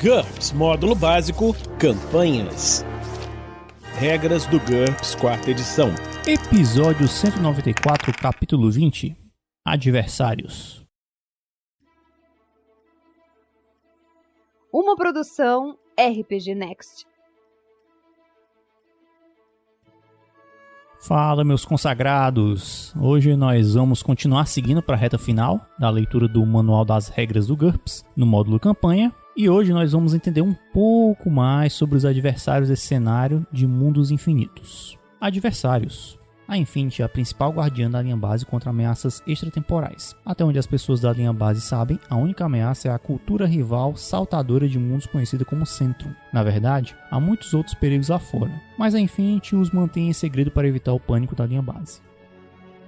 GURPS Módulo Básico Campanhas. Regras do GURPS 4ª edição. Episódio 194, capítulo 20. Adversários. Uma produção RPG Next. Fala, meus consagrados! Hoje nós vamos continuar seguindo para a reta final da leitura do Manual das Regras do GURPS no módulo Campanha. E hoje nós vamos entender um pouco mais sobre os adversários desse cenário de mundos infinitos. Adversários. A Infinity é a principal guardiã da linha base contra ameaças extratemporais. Até onde as pessoas da linha base sabem, a única ameaça é a cultura rival saltadora de mundos conhecida como Centrum. Na verdade, há muitos outros perigos lá fora, mas a Infinity os mantém em segredo para evitar o pânico da linha base.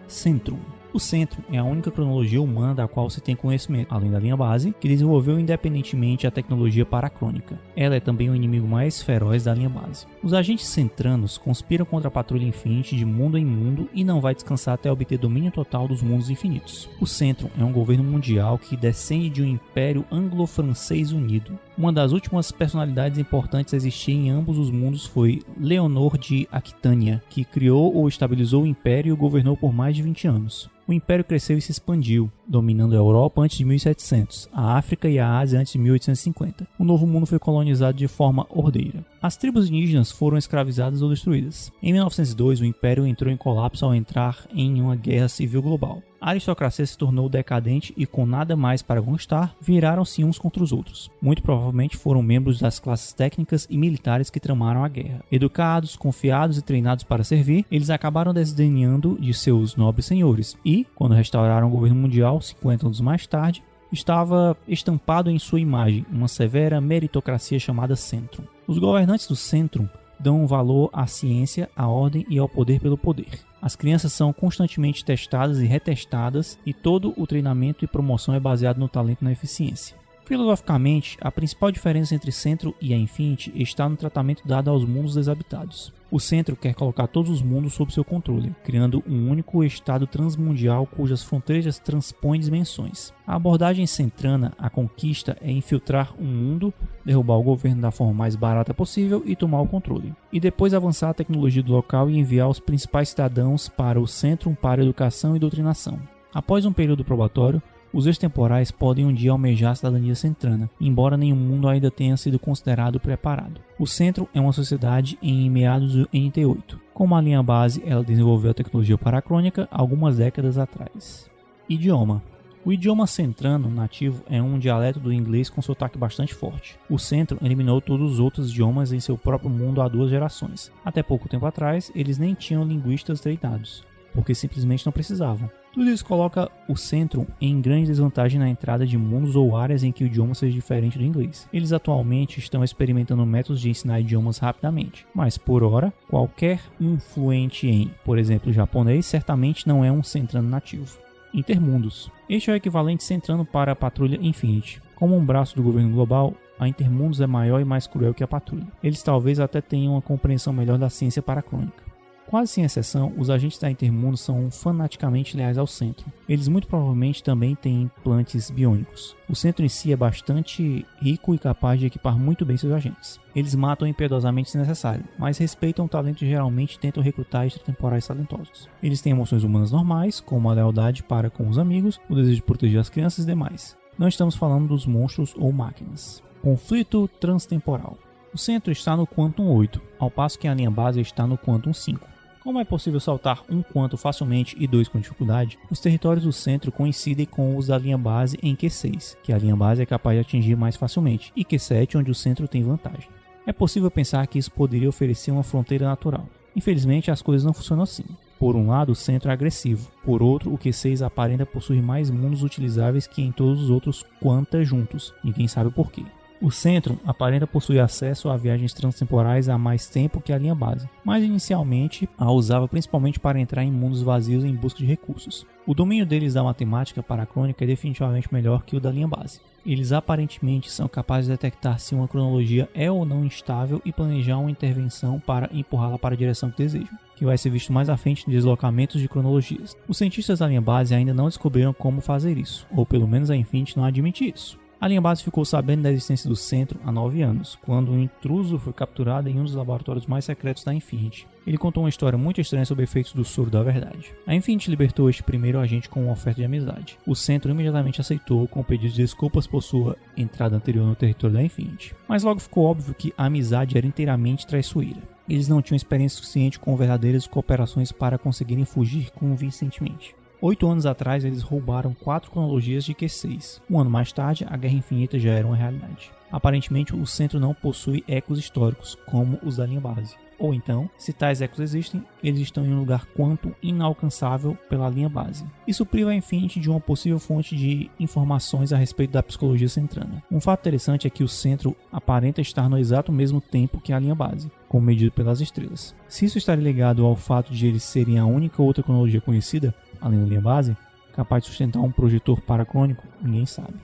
Centrum. O Centrum é a única cronologia humana da qual se tem conhecimento, além da linha base, que desenvolveu independentemente a tecnologia paracrônica. Ela é também o inimigo mais feroz da linha base. Os agentes centranos conspiram contra a Patrulha Infinity de mundo em mundo e não vai descansar até obter domínio total dos mundos infinitos. O Centrum é um governo mundial que descende de um império anglo-francês unido. Uma das últimas personalidades importantes a existir em ambos os mundos foi Leonor de Aquitânia, que criou ou estabilizou o império e o governou por mais de 20 anos. O império cresceu e se expandiu, dominando a Europa antes de 1700, a África e a Ásia antes de 1850. O Novo Mundo foi colonizado de forma ordeira. As tribos indígenas foram escravizadas ou destruídas. Em 1902, o império entrou em colapso ao entrar em uma guerra civil global. A aristocracia se tornou decadente e, com nada mais para constar, viraram-se uns contra os outros. Muito provavelmente foram membros das classes técnicas e militares que tramaram a guerra. Educados, confiados e treinados para servir, eles acabaram desdenhando de seus nobres senhores e, quando restauraram o governo mundial, 50 anos mais tarde, estava estampado em sua imagem uma severa meritocracia chamada Centrum. Os governantes do Centrum dão valor à ciência, à ordem e ao poder pelo poder. As crianças são constantemente testadas e retestadas e todo o treinamento e promoção é baseado no talento e na eficiência. Filosoficamente, a principal diferença entre Centro e a Infinity está no tratamento dado aos mundos desabitados. O Centro quer colocar todos os mundos sob seu controle, criando um único estado transmundial cujas fronteiras transpõem dimensões. A abordagem centrana, a conquista, é infiltrar um mundo, derrubar o governo da forma mais barata possível e tomar o controle. E depois avançar a tecnologia do local e enviar os principais cidadãos para o Centro para educação e doutrinação. Após um período probatório, os extemporais podem um dia almejar a cidadania centrana, embora nenhum mundo ainda tenha sido considerado preparado. O Centro é uma sociedade em meados do NT8. Como a linha base, ela desenvolveu a tecnologia paracrônica algumas décadas atrás. Idioma. O idioma centrano nativo é um dialeto do inglês com sotaque bastante forte. O Centro eliminou todos os outros idiomas em seu próprio mundo há 2 gerações. Até pouco tempo atrás, eles nem tinham linguistas treinados, porque simplesmente não precisavam. Tudo isso coloca o Centrum em grande desvantagem na entrada de mundos ou áreas em que o idioma seja diferente do inglês. Eles atualmente estão experimentando métodos de ensinar idiomas rapidamente, mas por hora, qualquer um fluente em, por exemplo, japonês, certamente não é um centrano nativo. Intermundos. Este é o equivalente centrano para a Patrulha Infinity. Como um braço do governo global, a Intermundos é maior e mais cruel que a Patrulha. Eles talvez até tenham uma compreensão melhor da ciência paracrônica. Quase sem exceção, os agentes da Intermundos são fanaticamente leais ao Centro. Eles muito provavelmente também têm implantes biônicos. O Centro em si é bastante rico e capaz de equipar muito bem seus agentes. Eles matam impiedosamente se necessário, mas respeitam o talento e geralmente tentam recrutar extratemporais talentosos. Eles têm emoções humanas normais, como a lealdade para com os amigos, o desejo de proteger as crianças e demais. Não estamos falando dos monstros ou máquinas. Conflito transtemporal. O Centro está no Quantum 8, ao passo que a linha base está no Quantum 5. Como é possível saltar um Quantum facilmente e 2 com dificuldade, os territórios do Centro coincidem com os da linha base em Q6, que a linha base é capaz de atingir mais facilmente, e Q7, onde o Centro tem vantagem. É possível pensar que isso poderia oferecer uma fronteira natural. Infelizmente, as coisas não funcionam assim. Por um lado, o Centro é agressivo. Por outro, o Q6 aparenta possuir mais mundos utilizáveis que em todos os outros Quanta juntos. Ninguém sabe por quê. O Centro aparenta possuir acesso a viagens transtemporais há mais tempo que a linha base, mas inicialmente a usava principalmente para entrar em mundos vazios em busca de recursos. O domínio deles da matemática paracrônica é definitivamente melhor que o da linha base. Eles aparentemente são capazes de detectar se uma cronologia é ou não instável e planejar uma intervenção para empurrá-la para a direção que desejam, que vai ser visto mais à frente em deslocamentos de cronologias. Os cientistas da linha base ainda não descobriram como fazer isso, ou pelo menos a Infinity não admite isso. A linha base ficou sabendo da existência do centro há 9 anos, quando um intruso foi capturado em um dos laboratórios mais secretos da Infinity. Ele contou uma história muito estranha sobre efeitos do soro da verdade. A Infinity libertou este primeiro agente com uma oferta de amizade. O centro imediatamente aceitou, com pedido de desculpas por sua entrada anterior no território da Infinity. Mas logo ficou óbvio que a amizade era inteiramente traiçoeira. Eles não tinham experiência suficiente com verdadeiras cooperações para conseguirem fugir convincentemente. 8 anos atrás, eles roubaram 4 cronologias de Q6. Um ano mais tarde, a Guerra Infinita já era uma realidade. Aparentemente, o centro não possui ecos históricos, como os da linha base. Ou então, se tais ecos existem, eles estão em um lugar quanto inalcançável pela linha base. Isso priva a Infinity de uma possível fonte de informações a respeito da psicologia centrana. Um fato interessante é que o centro aparenta estar no exato mesmo tempo que a linha base, como medido pelas estrelas. Se isso estaria ligado ao fato de eles serem a única outra cronologia conhecida, além da linha base, capaz de sustentar um projetor paracrônico, ninguém sabe.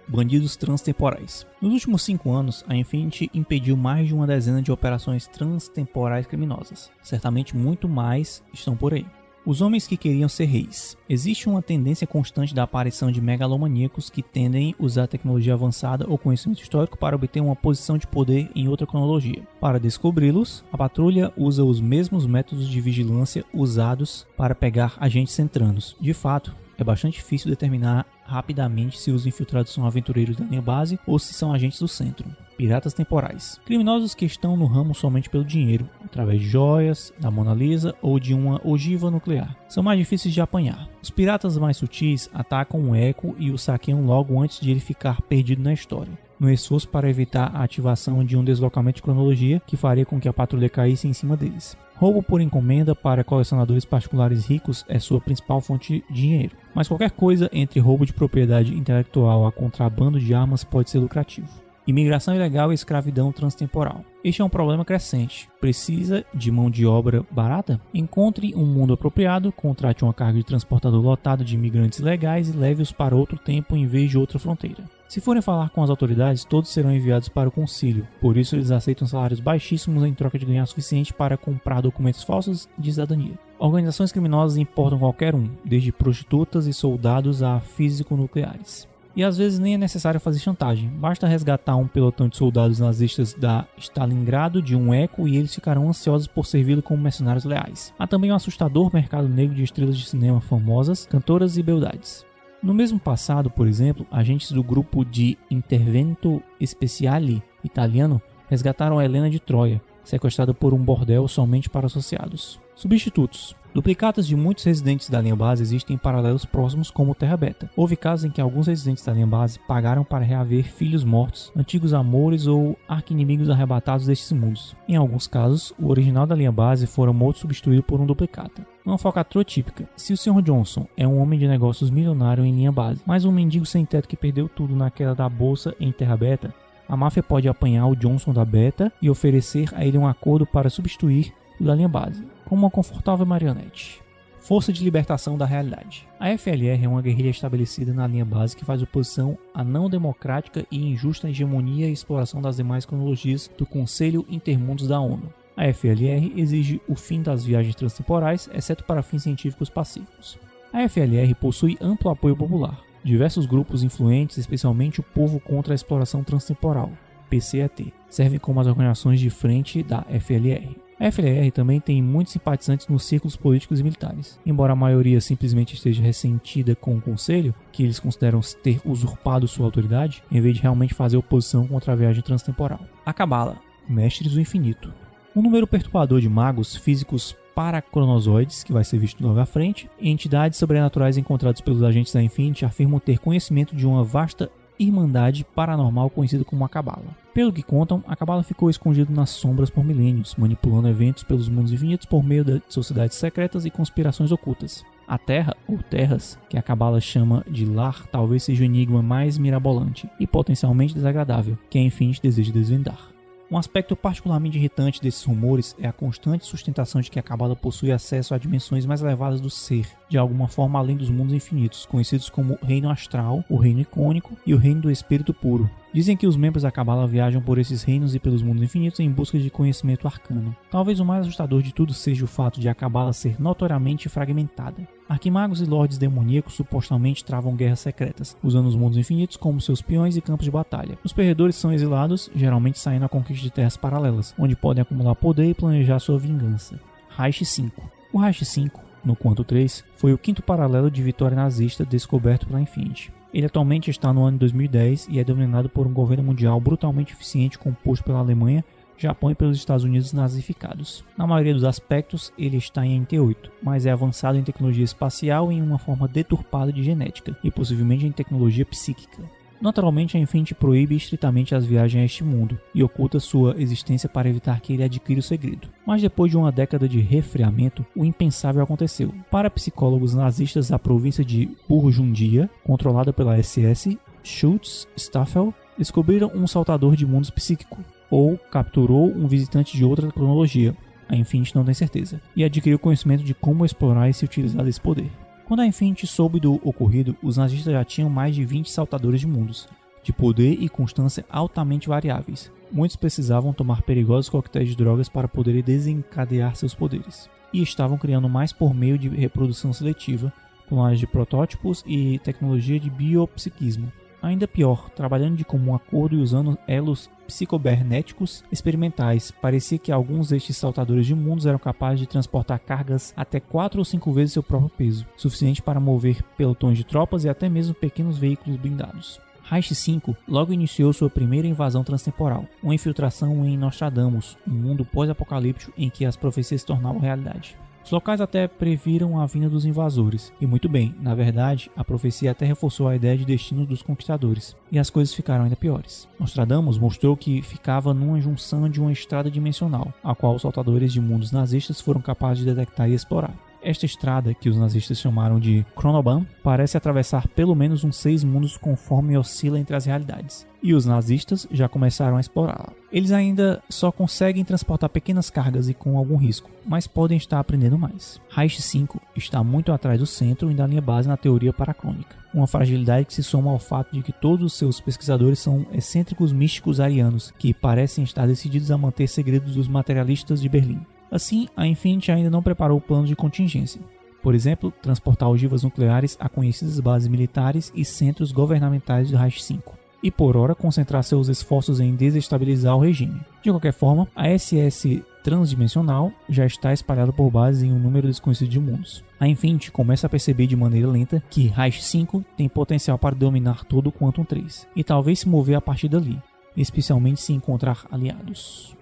Bandidos transtemporais. Nos últimos 5 anos, a Infinity impediu mais de uma dezena de operações transtemporais criminosas. Certamente muito mais estão por aí. Os homens que queriam ser reis. Existe uma tendência constante da aparição de megalomaníacos que tendem a usar tecnologia avançada ou conhecimento histórico para obter uma posição de poder em outra cronologia. Para descobri-los, a patrulha usa os mesmos métodos de vigilância usados para pegar agentes centranos. De fato, é bastante difícil determinar rapidamente se os infiltrados são aventureiros da linha base ou se são agentes do centro. Piratas temporais. Criminosos que estão no ramo somente pelo dinheiro, através de joias, da Mona Lisa ou de uma ogiva nuclear. São mais difíceis de apanhar. Os piratas mais sutis atacam um eco e o saqueiam logo antes de ele ficar perdido na história, no esforço para evitar a ativação de um deslocamento de cronologia que faria com que a patrulha caísse em cima deles. Roubo por encomenda para colecionadores particulares ricos é sua principal fonte de dinheiro, mas qualquer coisa entre roubo de propriedade intelectual a contrabando de armas pode ser lucrativo. Imigração ilegal e escravidão transtemporal. Este é um problema crescente. Precisa de mão de obra barata? Encontre um mundo apropriado, contrate uma carga de transportador lotado de imigrantes ilegais e leve-os para outro tempo em vez de outra fronteira. Se forem falar com as autoridades, todos serão enviados para o concílio, por isso eles aceitam salários baixíssimos em troca de ganhar o suficiente para comprar documentos falsos de cidadania. Organizações criminosas importam qualquer um, desde prostitutas e soldados a físico-nucleares. E às vezes nem é necessário fazer chantagem, basta resgatar um pelotão de soldados nazistas da Stalingrado de um eco e eles ficarão ansiosos por servi-lo como mercenários leais. Há também um assustador mercado negro de estrelas de cinema famosas, cantoras e beldades. No mesmo passado, por exemplo, agentes do grupo de Intervento Speciale italiano resgataram a Helena de Troia, sequestrada por um bordel somente para associados. Substitutos. Duplicatas de muitos residentes da linha base existem em paralelos próximos como Terra Beta. Houve casos em que alguns residentes da linha base pagaram para reaver filhos mortos, antigos amores ou arqui-inimigos arrebatados destes mundos. Em alguns casos, o original da linha base fora morto substituído por um duplicata. Uma falcatrua típica. Se o Sr. Johnson é um homem de negócios milionário em linha base, mas um mendigo sem teto que perdeu tudo na queda da bolsa em Terra Beta, a máfia pode apanhar o Johnson da Beta e oferecer a ele um acordo para substituir o da linha base, como uma confortável marionete. Força de libertação da realidade. A FLR é uma guerrilha estabelecida na linha base que faz oposição à não democrática e injusta hegemonia e exploração das demais cronologias do Conselho Intermundos da ONU. A FLR exige o fim das viagens transtemporais, exceto para fins científicos pacíficos. A FLR possui amplo apoio popular. Diversos grupos influentes, especialmente o Povo contra a Exploração Transtemporal, PCET, servem como as organizações de frente da FLR. A FLR também tem muitos simpatizantes nos círculos políticos e militares. Embora a maioria simplesmente esteja ressentida com o Conselho, que eles consideram ter usurpado sua autoridade, em vez de realmente fazer oposição contra a viagem transtemporal. A Cabala, Mestres do Infinito. Um número perturbador de magos físicos paracronozoides, que vai ser visto logo à frente, e entidades sobrenaturais encontradas pelos agentes da Infinity afirmam ter conhecimento de uma vasta irmandade paranormal conhecida como a Cabala. Pelo que contam, a Cabala ficou escondida nas sombras por milênios, manipulando eventos pelos mundos infinitos por meio de sociedades secretas e conspirações ocultas. A Terra, ou Terras, que a Cabala chama de lar, talvez seja o enigma mais mirabolante e potencialmente desagradável que a Infinity deseja desvendar. Um aspecto particularmente irritante desses rumores é a constante sustentação de que a Cabala possui acesso a dimensões mais elevadas do ser, de alguma forma além dos mundos infinitos, conhecidos como Reino Astral, o Reino Icônico e o Reino do Espírito Puro. Dizem que os membros da Cabala viajam por esses reinos e pelos mundos infinitos em busca de conhecimento arcano. Talvez o mais assustador de tudo seja o fato de a Cabala ser notoriamente fragmentada. Arquimagos e lordes demoníacos supostamente travam guerras secretas, usando os mundos infinitos como seus peões e campos de batalha. Os perdedores são exilados, geralmente saindo à conquista de terras paralelas, onde podem acumular poder e planejar sua vingança. Reich 5. O Reich 5, no Quanto 3, foi o quinto paralelo de vitória nazista descoberto pela Infinity. Ele atualmente está no ano de 2010 e é dominado por um governo mundial brutalmente eficiente composto pela Alemanha, Japão e pelos Estados Unidos nazificados. Na maioria dos aspectos, ele está em NT8, mas é avançado em tecnologia espacial e em uma forma deturpada de genética, e possivelmente em tecnologia psíquica. Naturalmente, a Infinity proíbe estritamente as viagens a este mundo e oculta sua existência para evitar que ele adquira o segredo. Mas depois de uma década de resfriamento, o impensável aconteceu. Parapsicólogos nazistas da província de Burgundia, controlada pela SS, Schutz-Staffel, descobriram um saltador de mundos psíquico, ou capturou um visitante de outra cronologia, a Infinity não tem certeza, e adquiriu conhecimento de como explorar e se utilizar desse poder. Quando a Infinity soube do ocorrido, os nazistas já tinham mais de 20 saltadores de mundos, de poder e constância altamente variáveis. Muitos precisavam tomar perigosos coquetéis de drogas para poderem desencadear seus poderes, e estavam criando mais por meio de reprodução seletiva, clonagem de protótipos e tecnologia de biopsiquismo. Ainda pior, trabalhando de comum acordo e usando elos psicobernéticos experimentais, parecia que alguns destes saltadores de mundos eram capazes de transportar cargas até 4 ou 5 vezes seu próprio peso, suficiente para mover pelotões de tropas e até mesmo pequenos veículos blindados. Reich 5 logo iniciou sua primeira invasão transtemporal, uma infiltração em Nostradamus, um mundo pós-apocalíptico em que as profecias se tornavam realidade. Os locais até previram a vinda dos invasores, e muito bem, na verdade, a profecia até reforçou a ideia de destino dos conquistadores, e as coisas ficaram ainda piores. Nostradamus mostrou que ficava numa junção de uma estrada dimensional, a qual os saltadores de mundos nazistas foram capazes de detectar e explorar. Esta estrada, que os nazistas chamaram de Chronobahn, parece atravessar pelo menos uns 6 mundos conforme oscila entre as realidades, e os nazistas já começaram a explorá-la. Eles ainda só conseguem transportar pequenas cargas e com algum risco, mas podem estar aprendendo mais. Reich 5 está muito atrás do centro e da linha base na teoria paracrônica, uma fragilidade que se soma ao fato de que todos os seus pesquisadores são excêntricos místicos arianos, que parecem estar decididos a manter segredos dos materialistas de Berlim. Assim, a Infinity ainda não preparou planos de contingência. Por exemplo, transportar ogivas nucleares a conhecidas bases militares e centros governamentais do Reich 5. E por ora concentrar seus esforços em desestabilizar o regime. De qualquer forma, a SS transdimensional já está espalhada por bases em um número desconhecido de mundos. A Infinity começa a perceber de maneira lenta que Reich 5 tem potencial para dominar todo o Quantum 3, e talvez se mover a partir dali, especialmente se encontrar aliados.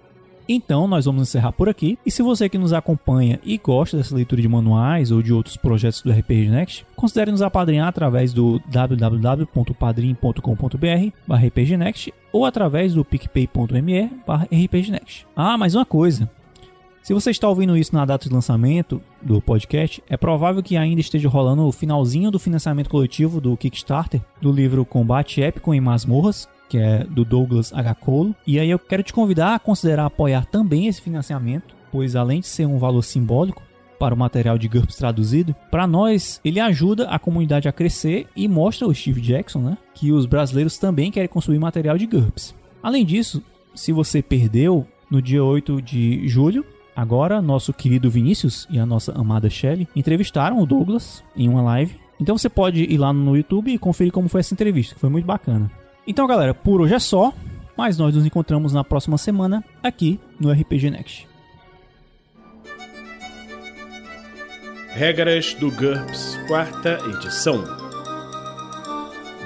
Então, nós vamos encerrar por aqui. E se você que nos acompanha e gosta dessa leitura de manuais ou de outros projetos do RPG Next, considere nos apadrinhar através do www.padrim.com.br/rpgnext ou através do picpay.me/rpgnext. Ah, mais uma coisa. Se você está ouvindo isso na data de lançamento do podcast, é provável que ainda esteja rolando o finalzinho do financiamento coletivo do Kickstarter do livro Combate Épico em Masmorras, que é do Douglas H. Cole. E aí eu quero te convidar a considerar apoiar também esse financiamento, pois além de ser um valor simbólico para o material de GURPS traduzido, para nós ele ajuda a comunidade a crescer e mostra ao Steve Jackson, né, que os brasileiros também querem consumir material de GURPS. Além disso, se você perdeu no dia 8 de julho, agora nosso querido Vinícius e a nossa amada Shelley entrevistaram o Douglas em uma live. Então você pode ir lá no YouTube e conferir como foi essa entrevista, que foi muito bacana. Então, galera, por hoje é só, mas nós nos encontramos na próxima semana aqui no RPG Next. Regras do GURPS, 4ª edição.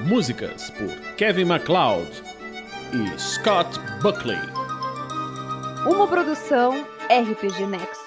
Músicas por Kevin MacLeod e Scott Buckley. Uma produção RPG Next.